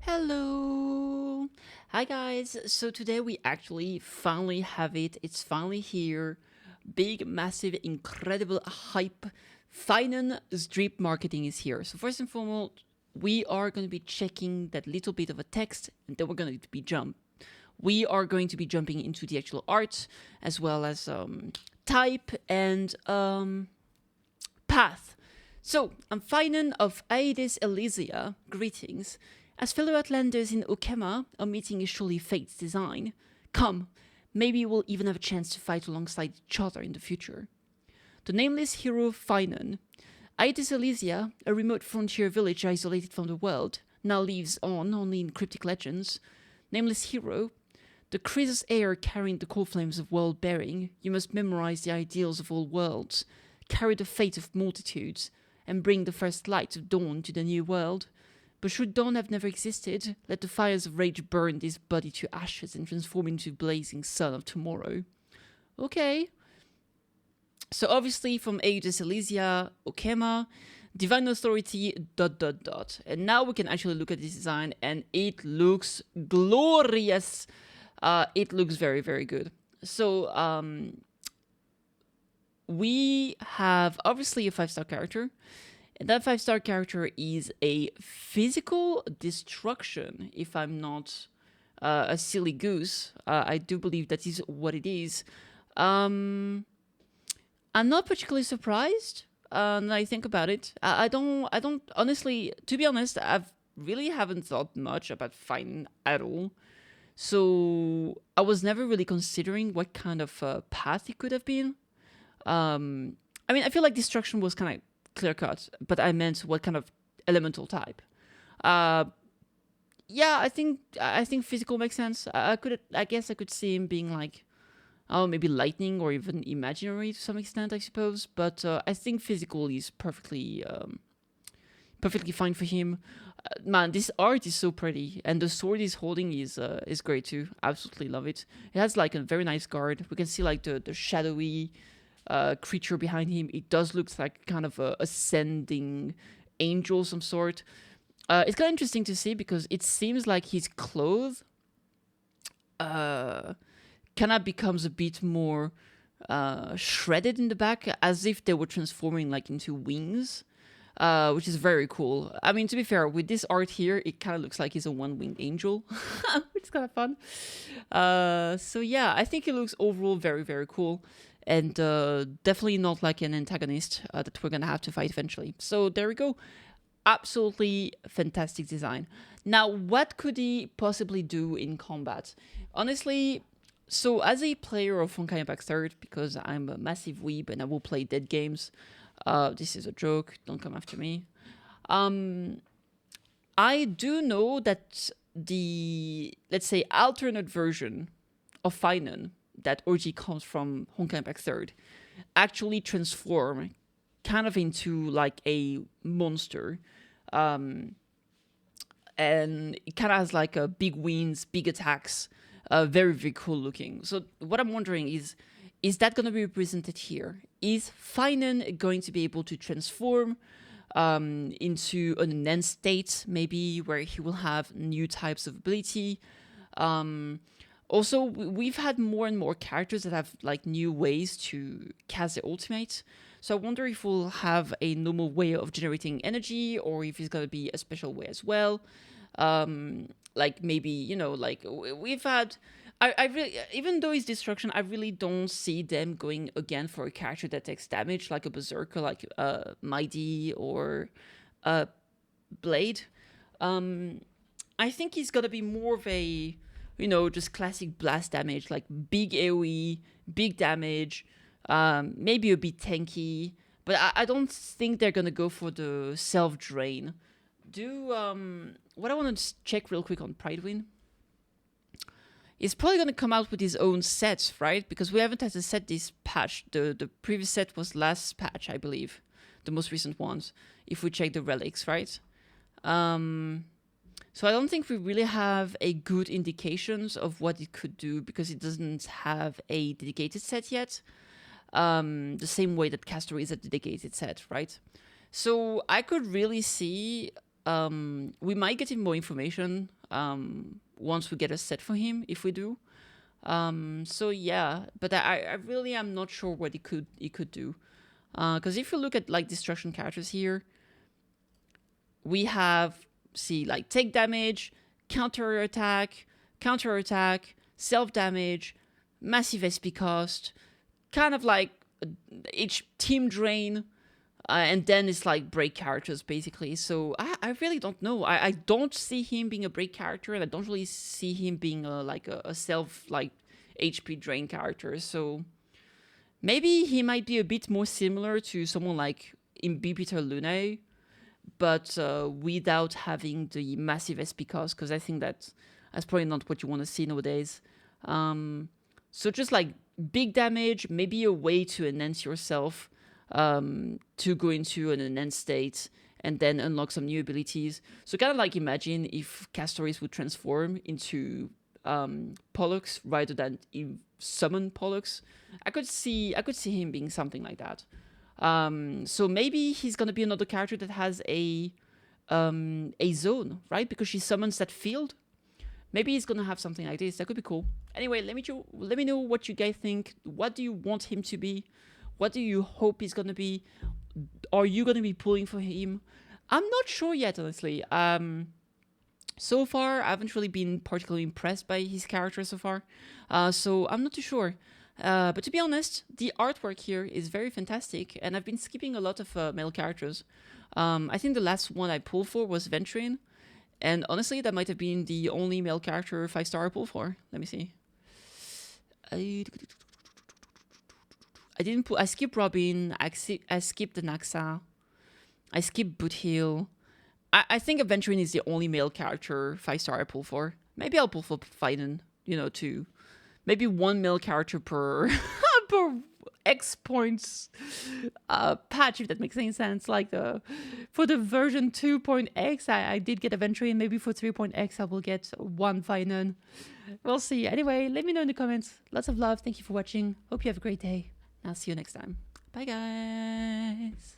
Hello! Hi guys! So today we actually finally have it. It's finally here. Big, massive, incredible hype. Phainon drip marketing is here. So first and foremost, we are going to be checking that little bit of a text and then we're going to be We are going to be jumping into the actual art as well as type and path. So, I'm Phainon of Aedes Elysia. Greetings. As fellow Outlanders in Okema are meeting a surely fate's design, come, maybe we'll even have a chance to fight alongside each other in the future. The nameless hero Phainon. Aedes Elysia, a remote frontier village isolated from the world, now lives on only in cryptic legends. Nameless hero. The Chrysos heir carrying the cold flames of world bearing, you must memorize the ideals of all worlds, carry the fate of multitudes, and bring the first light of dawn to the new world. But should dawn have never existed, let the fires of rage burn this body to ashes and transform into blazing sun of tomorrow. Okay. So obviously from Aedes Elysia, Okema, divine authority, ... And now we can actually look at this design and it looks glorious. It looks very, very good. So we have obviously a 5-star character. And that 5-star character is a physical destruction, if I'm not a silly goose. I do believe that is what it is. I'm not particularly surprised when I think about it. I don't, honestly, to be honest, really haven't thought much about Phainon at all. So I was never really considering what kind of path it could have been. I mean, I feel like destruction was kind of clear cut, but I meant what kind of elemental type. Yeah, I think physical makes sense. I guess I could see him being like, oh, maybe lightning or even imaginary to some extent, I suppose. But I think physical is perfectly fine for him. Man, this art is so pretty, and the sword he's holding is great too. Absolutely love it. It has like a very nice guard. We can see like the shadowy creature behind him. It does look like kind of a ascending angel of some sort. It's kind of interesting to see because it seems like his clothes kind of becomes a bit more shredded in the back, as if they were transforming like into wings, which is very cool. I mean, to be fair, with this art here, it kind of looks like he's a one-winged angel, which is kind of fun. So yeah, I think it looks overall very, very cool. And definitely not like an antagonist that we're going to have to fight eventually. So there we go. Absolutely fantastic design. Now, what could he possibly do in combat? Honestly, so as a player of Honkai Impact 3rd, because I'm a massive weeb and I will play dead games, this is a joke, don't come after me. I do know that the, let's say, alternate version of Phainon that OG comes from Honkai Impact 3rd actually transform kind of into like a monster. And it kind of has like a big wings, big attacks, very, very cool looking. So what I'm wondering is that going to be represented here? Is Phainon going to be able to transform into an enhanced state, maybe where he will have new types of ability? Also, we've had more and more characters that have like new ways to cast the ultimate. So I wonder if we'll have a normal way of generating energy, or if it's gonna be a special way as well. Like maybe, you know, like we've had. I really, even though it's destruction, I really don't see them going again for a character that takes damage, like a berserker, like Mighty or Blade. I think he's gonna be more of a, you know, just classic blast damage, like big AoE, big damage, maybe a bit tanky, but I don't think they're gonna go for the self-drain. What I want to check real quick on Pridewind. He's probably gonna come out with his own sets, right? Because we haven't had a set this patch. The previous set was last patch, I believe. The most recent ones, if we check the relics, right? So I don't think we really have a good indications of what it could do because it doesn't have a dedicated set yet. The same way that Castor is a dedicated set, right? So I could really see we might get more information once we get a set for him, if we do. So yeah, but I really am not sure what he could do. Because if you look at like destruction characters here, we have, see, like take damage, counter attack, self damage, massive SP cost, kind of like each team drain, and then it's like break characters basically. So I really don't know. I don't see him being a break character, and I don't really see him being a self like HP drain character. So maybe he might be a bit more similar to someone like Imbibitor Lune, but without having the massive SP cost, because I think that's probably not what you want to see nowadays. So just like big damage, maybe a way to enhance yourself, to go into an enhanced state and then unlock some new abilities. So kind of like imagine if Castoris would transform into Pollux rather than summon Pollux. I could see him being something like that. So maybe he's gonna be another character that has a zone, right? Because she summons that field. Maybe he's gonna have something like this. That could be cool. Anyway, let me know what you guys think. What do you want him to be? What do you hope he's gonna be? Are you gonna be pulling for him? I'm not sure yet, honestly. So far, I haven't really been particularly impressed by his character so far. So I'm not too sure. But to be honest, the artwork here is very fantastic, and I've been skipping a lot of male characters. I think the last one I pulled for was Ventrine, and honestly, that might have been the only male character 5-star I pulled for. Let me see. I didn't pull. I skipped Robin. I skipped the Naxa. I skipped Bootheel. I think Ventrine is the only male character 5-star I pull for. Maybe I'll pull for Phainon, too. Maybe one male character per per X points patch, if that makes any sense. Like for the version 2.x, I did get a Ventrine. Maybe for 3.x, I will get one Phainon. We'll see. Anyway, let me know in the comments. Lots of love. Thank you for watching. Hope you have a great day. I'll see you next time. Bye, guys.